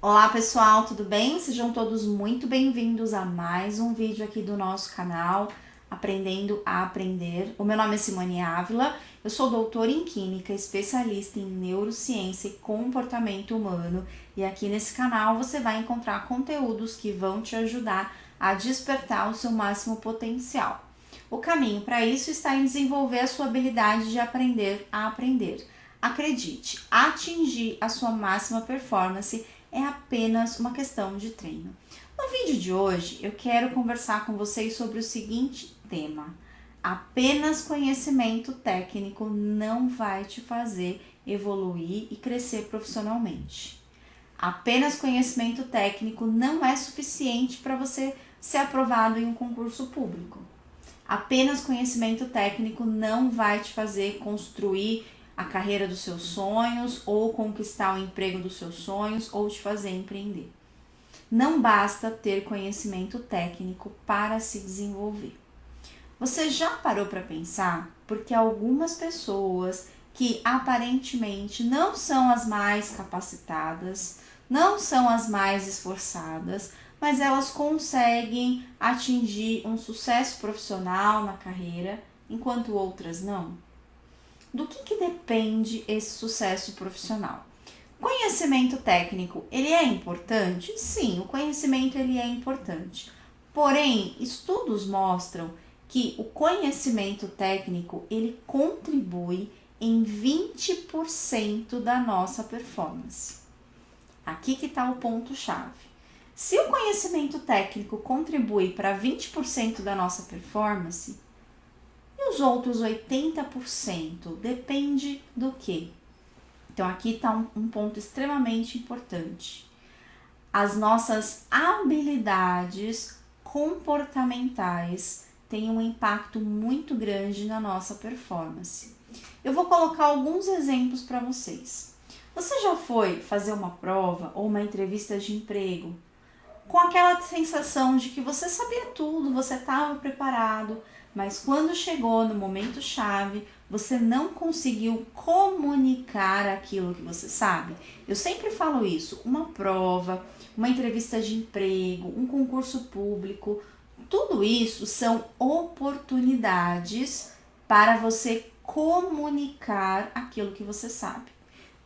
Olá pessoal, tudo bem? Sejam todos muito bem-vindos a mais um vídeo aqui do nosso canal Aprendendo a Aprender. O meu nome é Simone Ávila, eu sou doutora em Química, especialista em Neurociência e Comportamento Humano e aqui nesse canal você vai encontrar conteúdos que vão te ajudar a despertar o seu máximo potencial. O caminho para isso está em desenvolver a sua habilidade de aprender a aprender. Acredite, atingir a sua máxima performance é apenas uma questão de treino. No vídeo de hoje, eu quero conversar com vocês sobre o seguinte tema: apenas conhecimento técnico não vai te fazer evoluir e crescer profissionalmente. Apenas conhecimento técnico não é suficiente para você ser aprovado em um concurso público. Apenas conhecimento técnico não vai te fazer construir a carreira dos seus sonhos ou conquistar o emprego dos seus sonhos ou te fazer empreender. Não basta ter conhecimento técnico para se desenvolver. Você já parou para pensar porque algumas pessoas que aparentemente não são as mais capacitadas, não são as mais esforçadas, mas elas conseguem atingir um sucesso profissional na carreira, enquanto outras não? Do que depende esse sucesso profissional? Conhecimento técnico, ele é importante? Sim, o conhecimento ele é importante. Porém, estudos mostram que o conhecimento técnico, ele contribui em 20% da nossa performance. Aqui que está o ponto-chave. Se o conhecimento técnico contribui para 20% da nossa performance, e os outros 80% depende do quê? Então aqui está um ponto extremamente importante. As nossas habilidades comportamentais têm um impacto muito grande na nossa performance. Eu vou colocar alguns exemplos para vocês. Você já foi fazer uma prova ou uma entrevista de emprego com aquela sensação de que você sabia tudo, você estava preparado, mas quando chegou no momento chave, você não conseguiu comunicar aquilo que você sabe? Eu sempre falo isso, uma prova, uma entrevista de emprego, um concurso público, tudo isso são oportunidades para você comunicar aquilo que você sabe.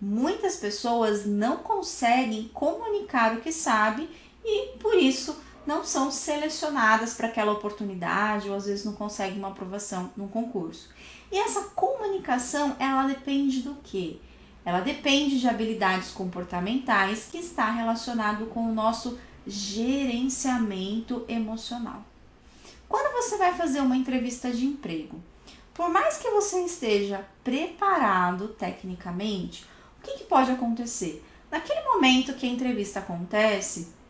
Muitas pessoas não conseguem comunicar o que sabe e por isso não são selecionadas para aquela oportunidade ou às vezes não conseguem uma aprovação num concurso. E essa comunicação, ela depende do quê? Ela depende de habilidades comportamentais que está relacionado com o nosso gerenciamento emocional. Quando você vai fazer uma entrevista de emprego, por mais que você esteja preparado tecnicamente, o que pode acontecer? Naquele momento que a entrevista acontece,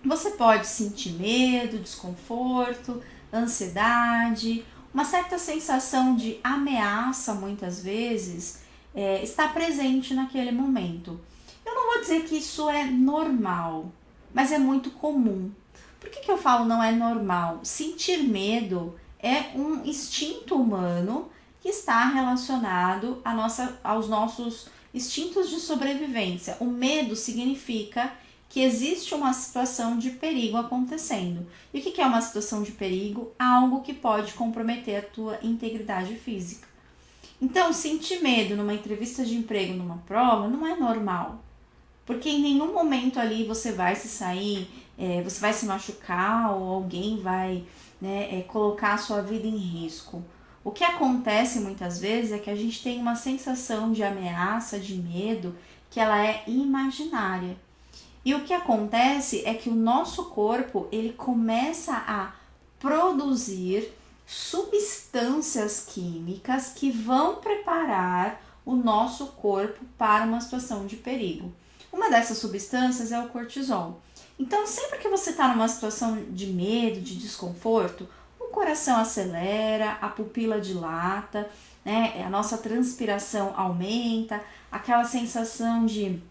você pode sentir medo, desconforto, ansiedade, uma certa sensação de ameaça muitas vezes está presente naquele momento. Eu não vou dizer que isso é normal, mas é muito comum. Por que eu falo não é normal? Sentir medo é um instinto humano que está relacionado aos nossos instintos de sobrevivência. O medo significa que existe uma situação de perigo acontecendo. E o que é uma situação de perigo? Algo que pode comprometer a tua integridade física. Então, sentir medo numa entrevista de emprego, numa prova, não é normal. Porque em nenhum momento ali você vai se sair, você vai se machucar ou alguém vai colocar a sua vida em risco. O que acontece muitas vezes é que a gente tem uma sensação de ameaça, de medo, que ela é imaginária. E o que acontece é que o nosso corpo, ele começa a produzir substâncias químicas que vão preparar o nosso corpo para uma situação de perigo. Uma dessas substâncias é o cortisol. Então, sempre que você está numa situação de medo, de desconforto, o coração acelera, a pupila dilata, a nossa transpiração aumenta, aquela sensação de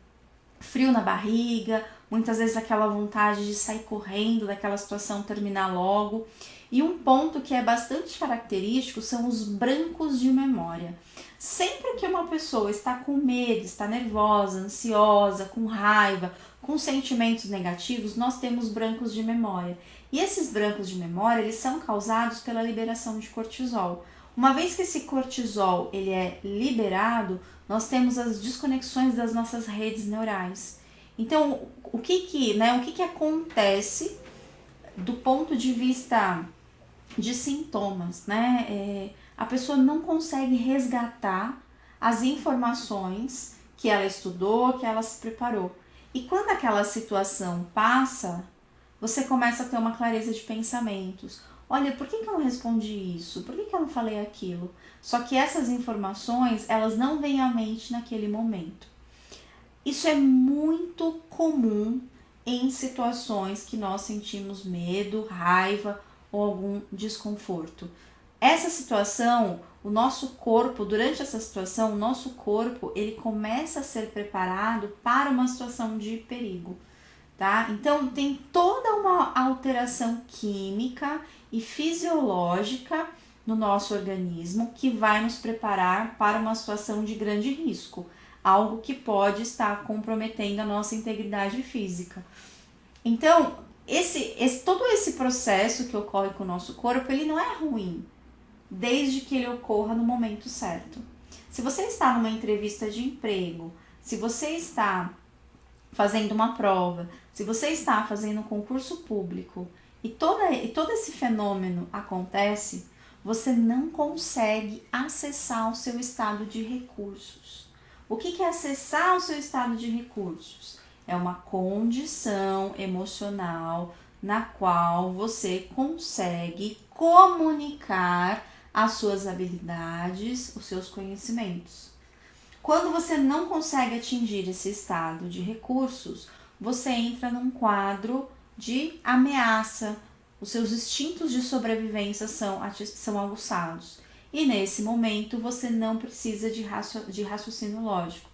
frio na barriga, muitas vezes aquela vontade de sair correndo daquela situação, terminar logo. E um ponto que é bastante característico são os brancos de memória. Sempre que uma pessoa está com medo, está nervosa, ansiosa, com raiva, com sentimentos negativos, nós temos brancos de memória. E esses brancos de memória, eles são causados pela liberação de cortisol. Uma vez que esse cortisol ele é liberado, nós temos as desconexões das nossas redes neurais. Então, o que acontece do ponto de vista de sintomas, né? A pessoa não consegue resgatar as informações que ela estudou, que ela se preparou. E quando aquela situação passa, você começa a ter uma clareza de pensamentos. Olha, por que eu não respondi isso? Por que eu não falei aquilo? Só que essas informações, elas não vêm à mente naquele momento. Isso é muito comum em situações que nós sentimos medo, raiva ou algum desconforto. Essa situação, o nosso corpo, durante essa situação, o nosso corpo, ele começa a ser preparado para uma situação de perigo, tá? Então, tem toda uma alteração química e fisiológica no nosso organismo que vai nos preparar para uma situação de grande risco, algo que pode estar comprometendo a nossa integridade física. Então, todo esse processo que ocorre com o nosso corpo, ele não é ruim, desde que ele ocorra no momento certo. Se você está numa entrevista de emprego, se você está fazendo uma prova, se você está fazendo um concurso público e todo esse fenômeno acontece, você não consegue acessar o seu estado de recursos. O que é acessar o seu estado de recursos? É uma condição emocional na qual você consegue comunicar as suas habilidades, os seus conhecimentos. Quando você não consegue atingir esse estado de recursos, você entra num quadro de ameaça. Os seus instintos de sobrevivência são aguçados. E nesse momento você não precisa de raciocínio lógico.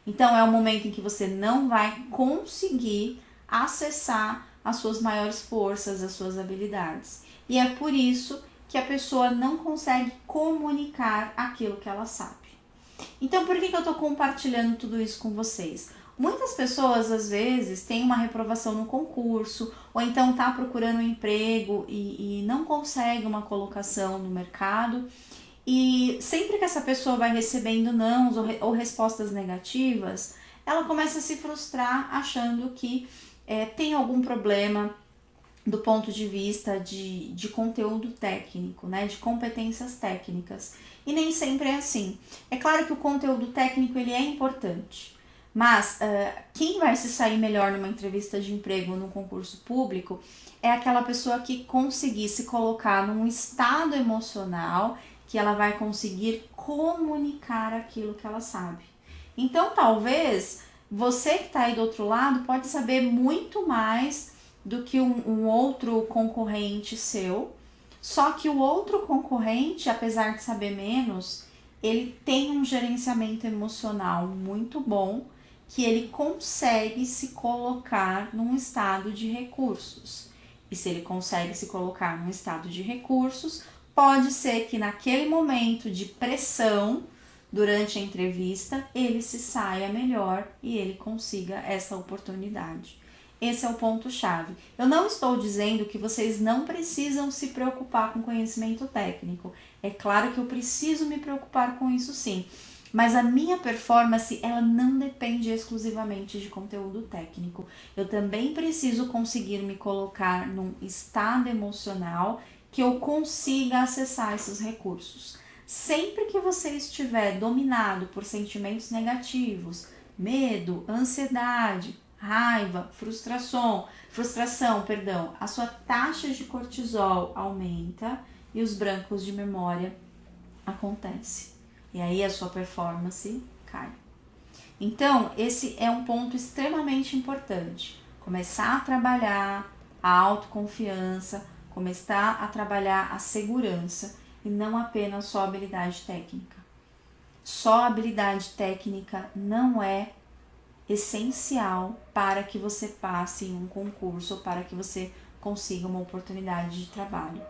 Então é um momento em que você não vai conseguir acessar as suas maiores forças, as suas habilidades. E é por isso que a pessoa não consegue comunicar aquilo que ela sabe. Então, por que eu estou compartilhando tudo isso com vocês? Muitas pessoas, às vezes, têm uma reprovação no concurso, ou então está procurando um emprego e não consegue uma colocação no mercado. E sempre que essa pessoa vai recebendo nãos ou respostas negativas, ela começa a se frustrar achando que tem algum problema do ponto de vista de conteúdo técnico, né, de competências técnicas. E nem sempre é assim. É claro que o conteúdo técnico ele é importante, mas quem vai se sair melhor numa entrevista de emprego ou num concurso público é aquela pessoa que conseguir se colocar num estado emocional que ela vai conseguir comunicar aquilo que ela sabe. Então, talvez você que está aí do outro lado pode saber muito mais do que um outro concorrente seu, só que o outro concorrente, apesar de saber menos, ele tem um gerenciamento emocional muito bom, que ele consegue se colocar num estado de recursos. E se ele consegue se colocar num estado de recursos, pode ser que naquele momento de pressão, durante a entrevista, ele se saia melhor e ele consiga essa oportunidade. Esse é o ponto-chave. Eu não estou dizendo que vocês não precisam se preocupar com conhecimento técnico. É claro que eu preciso me preocupar com isso sim. Mas a minha performance, ela não depende exclusivamente de conteúdo técnico. Eu também preciso conseguir me colocar num estado emocional que eu consiga acessar esses recursos. Sempre que você estiver dominado por sentimentos negativos, medo, ansiedade, raiva, frustração, a sua taxa de cortisol aumenta e os brancos de memória acontecem. E aí a sua performance cai. Então, esse é um ponto extremamente importante. Começar a trabalhar a autoconfiança, começar a trabalhar a segurança e não apenas só habilidade técnica. Só habilidade técnica não é essencial para que você passe em um concurso ou para que você consiga uma oportunidade de trabalho.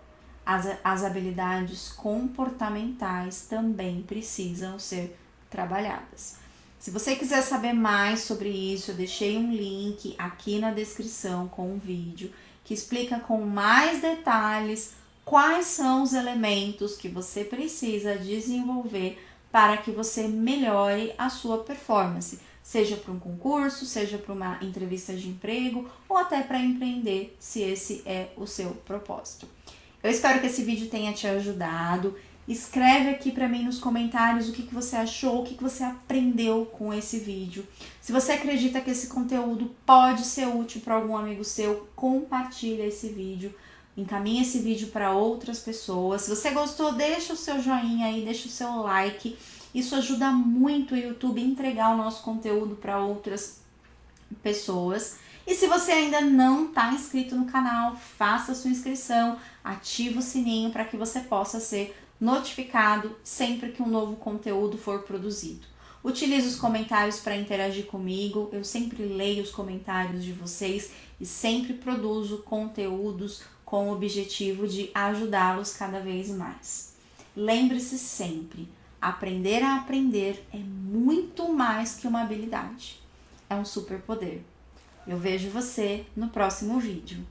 As habilidades comportamentais também precisam ser trabalhadas. Se você quiser saber mais sobre isso, eu deixei um link aqui na descrição com um vídeo que explica com mais detalhes quais são os elementos que você precisa desenvolver para que você melhore a sua performance, seja para um concurso, seja para uma entrevista de emprego ou até para empreender, se esse é o seu propósito. Eu espero que esse vídeo tenha te ajudado. Escreve aqui para mim nos comentários o que você achou, o que você aprendeu com esse vídeo. Se você acredita que esse conteúdo pode ser útil para algum amigo seu, compartilha esse vídeo, encaminha esse vídeo para outras pessoas. Se você gostou, deixa o seu joinha aí, deixa o seu like. Isso ajuda muito o YouTube a entregar o nosso conteúdo para outras pessoas. E se você ainda não está inscrito no canal, faça a sua inscrição, ativa o sininho para que você possa ser notificado sempre que um novo conteúdo for produzido. Utilize os comentários para interagir comigo, eu sempre leio os comentários de vocês e sempre produzo conteúdos com o objetivo de ajudá-los cada vez mais. Lembre-se sempre, aprender a aprender é muito mais que uma habilidade, é um superpoder. Eu vejo você no próximo vídeo.